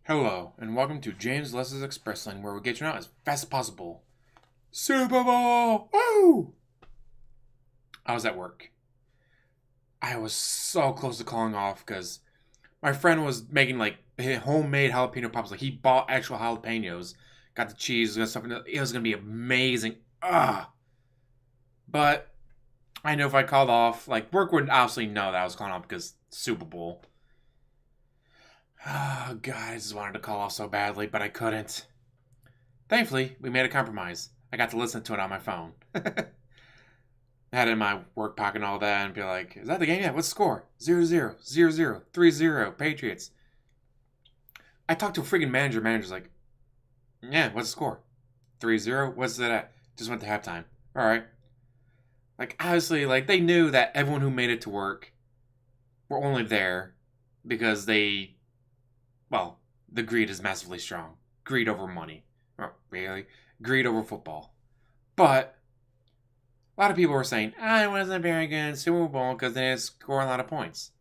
Hello, and welcome to James Less's Express Lane, where we get you out as fast as possible. Super Bowl! Woo! I was at work. I was so close to calling off because my friend was making like homemade jalapeno pops. Like he bought actual jalapenos, got the cheese and stuff. And it was gonna be amazing. But I knew if I called off, like work would obviously know that I was calling off because Super Bowl. Oh God, I just wanted to call off so badly, but I couldn't. Thankfully, we made a compromise. I got to listen to it on my phone. I had it in my work pocket and all that, and be like, "Is that the game? Yeah. What's the score? 0-0, 0-0, 3-0, Patriots." I talked to a freaking manager. Manager's like, "Yeah, what's the score? 3-0. What's it at? Just went to halftime. All right." Like obviously, like they knew that everyone who made it to work were only there because well, the greed is massively strong. Greed over money. Oh, really? Greed over football. But a lot of people were saying, I wasn't very good in Super Bowl because they didn't score a lot of points.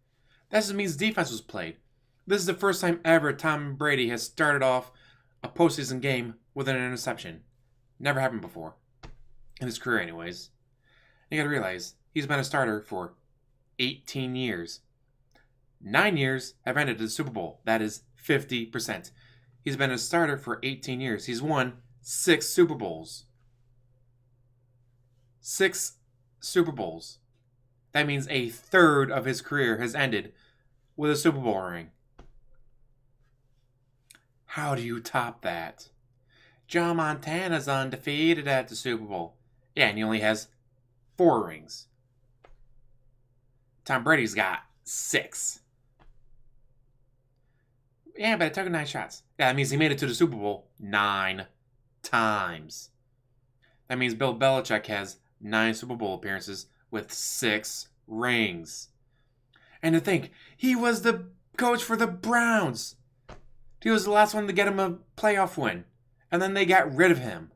That just means defense was played. This is the first time ever Tom Brady has started off a postseason game with an interception. Never happened before. In his career, anyways. You gotta realize, he's been a starter for 18 years. 9 years have ended in the Super Bowl. That is 50%. He's been a starter for 18 years. He's won 6 Super Bowls. 6 Super Bowls. That means a third of his career has ended with a Super Bowl ring. How do you top that? Joe Montana's undefeated at the Super Bowl. Yeah, and he only has 4 rings. Tom Brady's got 6. Yeah, but it took 9 shots. Yeah, that means he made it to the Super Bowl 9 times. That means Bill Belichick has 9 Super Bowl appearances with 6 rings. And to think, he was the coach for the Browns. He was the last one to get him a playoff win. And then they got rid of him.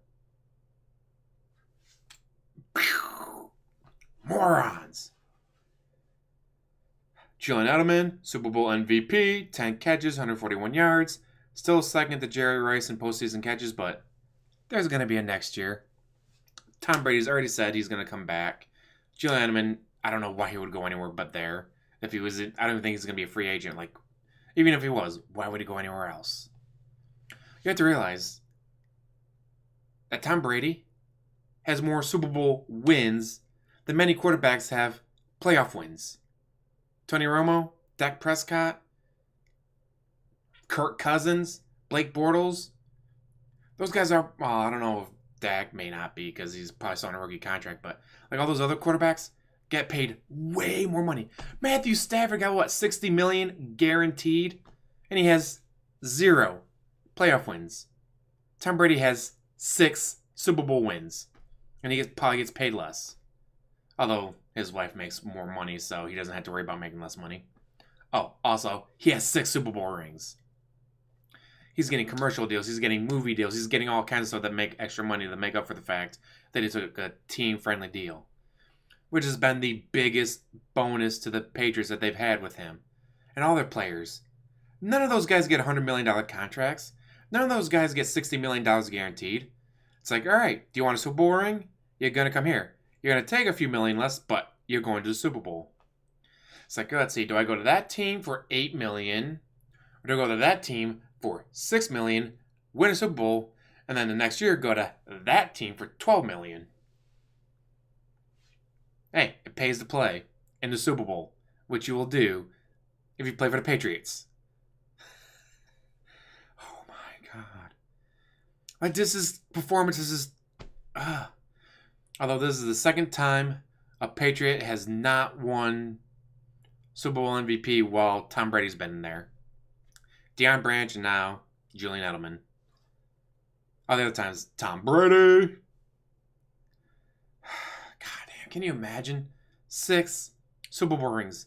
Morons. Julian Edelman, Super Bowl MVP, 10 catches, 141 yards. Still second to Jerry Rice in postseason catches, but there's going to be a next year. Tom Brady's already said he's going to come back. Julian Edelman, I don't know why he would go anywhere but there. If he was, I don't even think he's going to be a free agent. Like, even if he was, why would he go anywhere else? You have to realize that Tom Brady has more Super Bowl wins than many quarterbacks have playoff wins. Tony Romo, Dak Prescott, Kirk Cousins, Blake Bortles. Those guys are, well, I don't know if Dak may not be because he's probably still on a rookie contract, but like all those other quarterbacks get paid way more money. Matthew Stafford got what, $60 million guaranteed, and he has 0 playoff wins. Tom Brady has 6 Super Bowl wins, and he probably gets paid less. Although his wife makes more money, so he doesn't have to worry about making less money. Oh, also, he has 6 Super Bowl rings. He's getting commercial deals. He's getting movie deals. He's getting all kinds of stuff that make extra money to make up for the fact that he took a team-friendly deal, which has been the biggest bonus to the Patriots that they've had with him and all their players. None of those guys get $100 million contracts. None of those guys get $60 million guaranteed. It's like, all right, do you want a Super Bowl ring? You're going to come here. You're going to take a few million less, but you're going to the Super Bowl. It's like, let's see, do I go to that team for $8 million? Or do I go to that team for $6 million, win a Super Bowl, and then the next year go to that team for $12 million? Hey, it pays to play in the Super Bowl, which you will do if you play for the Patriots. Oh my God. Like this is although this is the second time a Patriot has not won Super Bowl MVP while Tom Brady's been in there. Deion Branch and now Julian Edelman. All the other times, Tom Brady. God damn, can you imagine? 6 Super Bowl rings.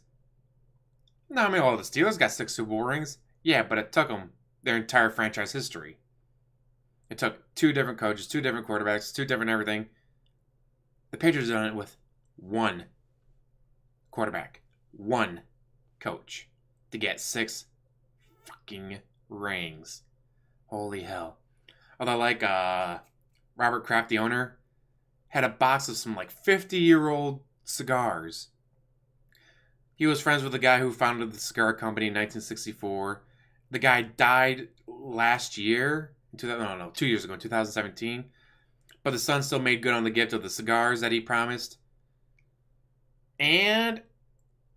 No, I mean, all the Steelers got 6 Super Bowl rings. Yeah, but it took them their entire franchise history. It took 2 different coaches, 2 different quarterbacks, 2 different everything. The Patriots done it with 1 quarterback, 1 coach to get 6 fucking rings. Holy hell. Although, like, Robert Kraft, the owner, had a box of some, like, 50-year-old cigars. He was friends with the guy who founded the cigar company in 1964. The guy died last year. 2 years ago, in 2017. But the son still made good on the gift of the cigars that he promised. And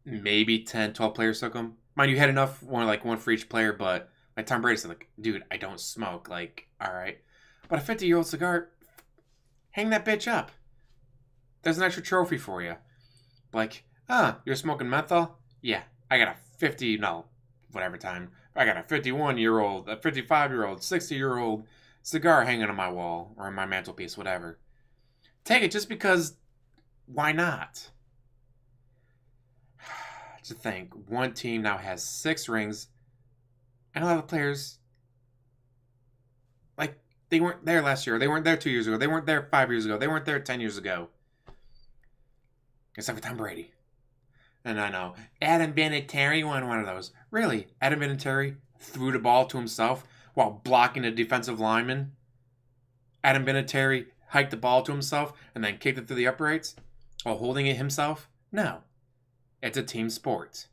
maybe 10, 12 players took them. Mind you, had enough, one for each player, but like Tom Brady said, like, dude, I don't smoke. Like, all right. But a 50-year-old cigar, hang that bitch up. There's an extra trophy for you. Like, you're smoking menthol? Yeah, I got a 51-year-old, a 55-year-old, 60-year-old cigar hanging on my wall or on my mantelpiece, whatever. Take it just because, why not? To think, one team now has 6 rings, and a lot of the players, like, they weren't there last year. They weren't there 2 years ago. They weren't there 5 years ago. They weren't there 10 years ago. Except for Tom Brady. And I know, Adam Vinatieri won one of those. Really? Adam Vinatieri threw the ball to himself while blocking a defensive lineman? Adam Vinatieri hiked the ball to himself and then kicked it through the uprights while holding it himself? No. It's a team sport.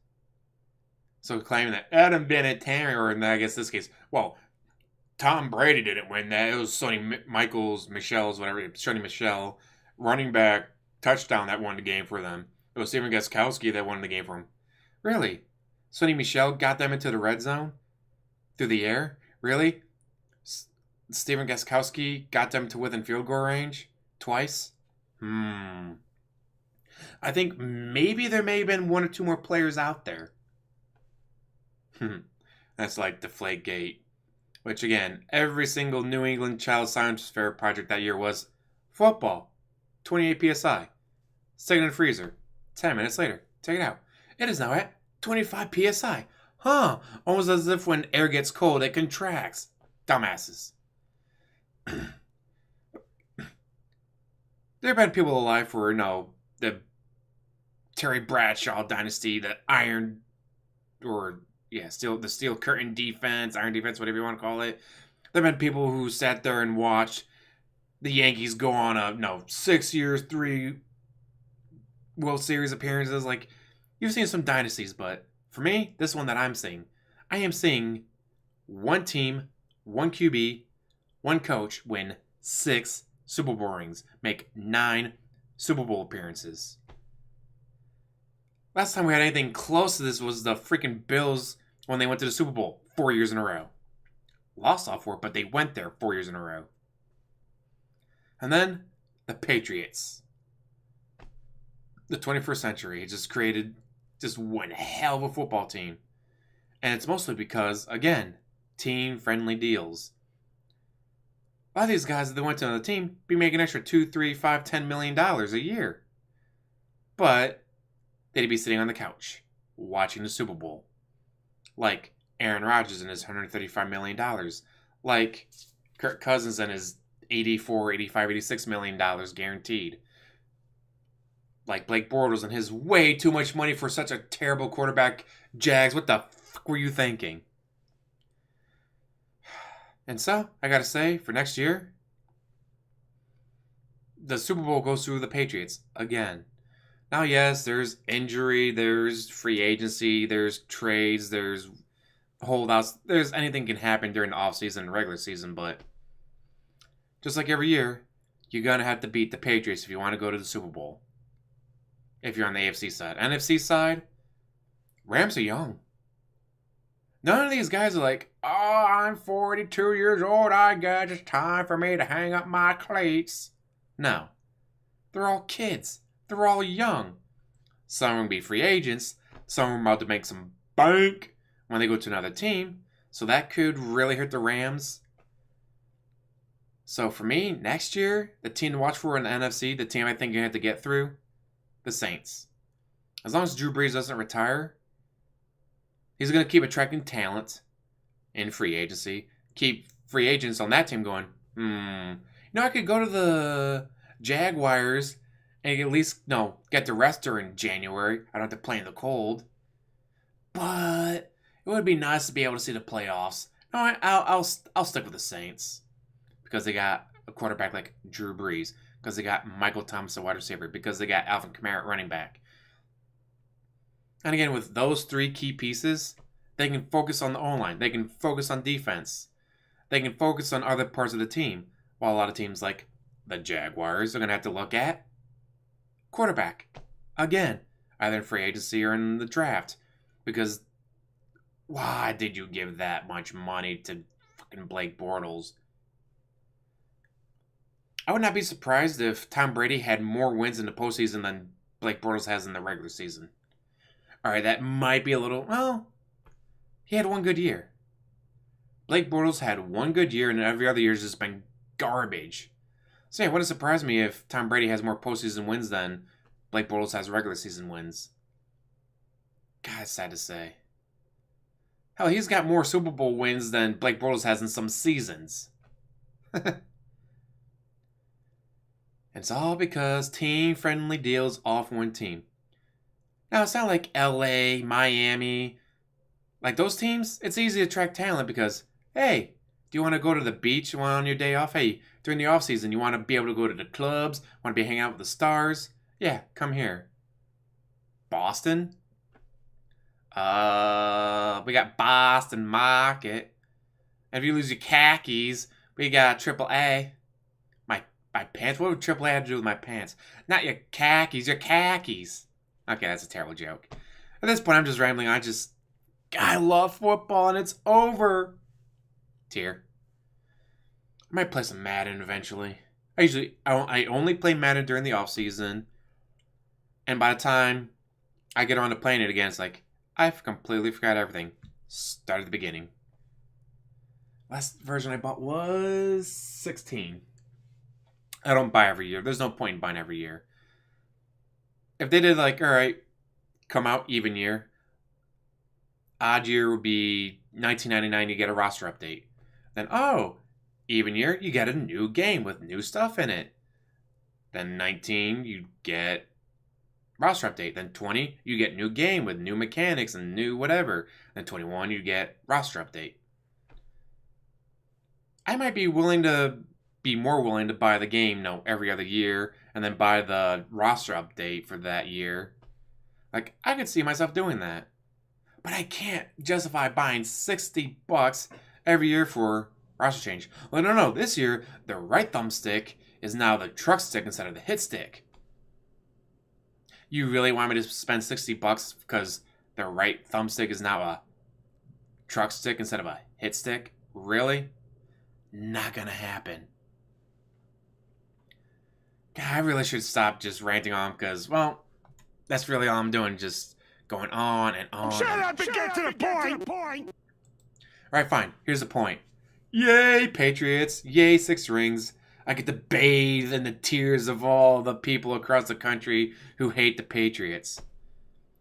So claiming that Adam Vinatieri, or in I guess this case, well, Tom Brady didn't win that. It was Sonny Michel, running back, touchdown that won the game for them. It was Stephen Gostkowski that won the game for him. Really? Sonny Michel got them into the red zone? Through the air? Really? Stephen Gostkowski got them to within field goal range? Twice? I think maybe there may have been 1 or 2 more players out there. That's like Deflategate. Which again, every single New England Child Science Fair project that year was football. 28 PSI. Stick it in the freezer. 10 minutes later, take it out. It is now at 25 PSI. Almost as if when air gets cold, it contracts. Dumbasses. There have been people alive for, the Terry Bradshaw dynasty, the steel curtain defense, iron defense, whatever you want to call it. There have been people who sat there and watched the Yankees go on 6 years, 3 World Series appearances. Like, you've seen some dynasties, but for me, this one that I am seeing 1 team, 1 QB, 1 coach win 6 Super Bowl rings, make 9 Super Bowl appearances. Last time we had anything close to this was the freaking Bills when they went to the Super Bowl 4 years in a row. Lost all 4, but they went there 4 years in a row. And then the Patriots. The 21st century just created just one hell of a football team. And it's mostly because, again, team-friendly deals. A lot of these guys, if they went to another team, be making an extra $2, $3, $5, $10 million a year. But they'd be sitting on the couch, watching the Super Bowl. Like Aaron Rodgers and his $135 million. Like Kirk Cousins and his $84, $85, $86 million guaranteed. Like Blake Bortles and his way too much money for such a terrible quarterback. Jags, what the fuck were you thinking? And so, I gotta say, for next year, the Super Bowl goes through the Patriots again. Now, yes, there's injury, there's free agency, there's trades, there's holdouts, there's anything can happen during the offseason and regular season, but just like every year, you're gonna have to beat the Patriots if you want to go to the Super Bowl. If you're on the AFC side. NFC side, Rams are young. None of these guys are like, oh, I'm 42 years old, I guess it's time for me to hang up my cleats. No. They're all kids. They're all young. Some will be free agents. Some are about to make some bank when they go to another team. So that could really hurt the Rams. So for me, next year, the team to watch for in the NFC, the team I think you have to get through, the Saints. As long as Drew Brees doesn't retire, he's going to keep attracting talent in free agency. Keep free agents on that team going, I could go to the Jaguars and at least, get the rest during January. I don't have to play in the cold. But it would be nice to be able to see the playoffs No, I'll stick with the Saints because they got a quarterback like Drew Brees, because they got Michael Thomas, a wide receiver, because they got Alvin Kamara at running back. And again, with those three key pieces, they can focus on the O-line. They can focus on defense. They can focus on other parts of the team. While a lot of teams like the Jaguars are going to have to look at quarterback. Again, either in free agency or in the draft. Because why did you give that much money to fucking Blake Bortles? I would not be surprised if Tom Brady had more wins in the postseason than Blake Bortles has in the regular season. Alright, that might be a little... Well, he had one good year. Blake Bortles had one good year, and every other year has just been garbage. So yeah, it wouldn't surprise me if Tom Brady has more postseason wins than Blake Bortles has regular season wins. God, it's sad to say. Hell, he's got more Super Bowl wins than Blake Bortles has in some seasons. It's all because team-friendly deals all for one team. Now, it's not like LA, Miami. Like those teams, it's easy to attract talent because, hey, do you want to go to the beach on your day off? Hey, during the off season, you want to be able to go to the clubs, want to be hanging out with the stars? Yeah, come here. Boston? We got Boston Market. And if you lose your khakis, we got AAA. My pants? What would AAA have to do with my pants? Not your khakis, your khakis. Okay, that's a terrible joke. At this point, I'm just rambling. I love football and it's over. Tear. I might play some Madden eventually. I only play Madden during the off season, and by the time I get around to playing it again, it's like I've completely forgot everything. Start at the beginning. Last version I bought was 16. I don't buy every year. There's no point in buying every year. If they did like, alright, come out even year, odd year would be $19.99, you get a roster update. Then, oh, even year, you get a new game with new stuff in it. Then 19, you get roster update. Then 20, you get new game with new mechanics and new whatever. Then 21, you get roster update. I might be more willing to buy the game, every other year, and then buy the roster update for that year. Like, I could see myself doing that. But I can't justify buying $60 every year for roster change. Well, no. This year, the right thumbstick is now the truck stick instead of the hit stick. You really want me to spend $60 because the right thumbstick is now a truck stick instead of a hit stick? Really? Not gonna happen. God, I really should stop just ranting on because, well, that's really all I'm doing, just going on and on. Shut up and get to the point! Alright, fine. Here's the point. Yay, Patriots. Yay, 6 rings. I get to bathe in the tears of all the people across the country who hate the Patriots.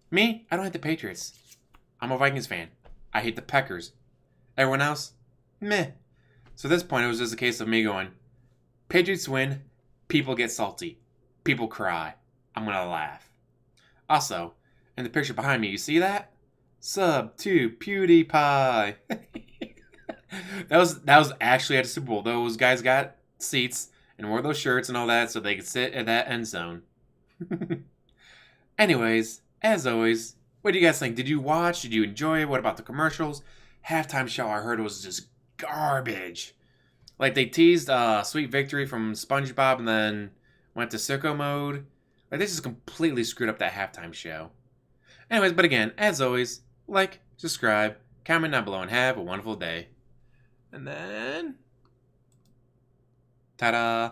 Me? I don't hate the Patriots. I'm a Vikings fan. I hate the Packers. Everyone else? Meh. So at this point, it was just a case of me going, Patriots win, people get salty. People cry. I'm going to laugh. Also, in the picture behind me, you see that? Sub to PewDiePie. That was actually at the Super Bowl. Those guys got seats and wore those shirts and all that so they could sit at that end zone. Anyways, as always, what do you guys think? Did you watch? Did you enjoy it? What about the commercials? Halftime show I heard was just garbage. Like they teased Sweet Victory from SpongeBob and then went to sicko mode. Like they just completely screwed up that halftime show. Anyways, but again, as always, like, subscribe, comment down below, and have a wonderful day. And then... ta-da!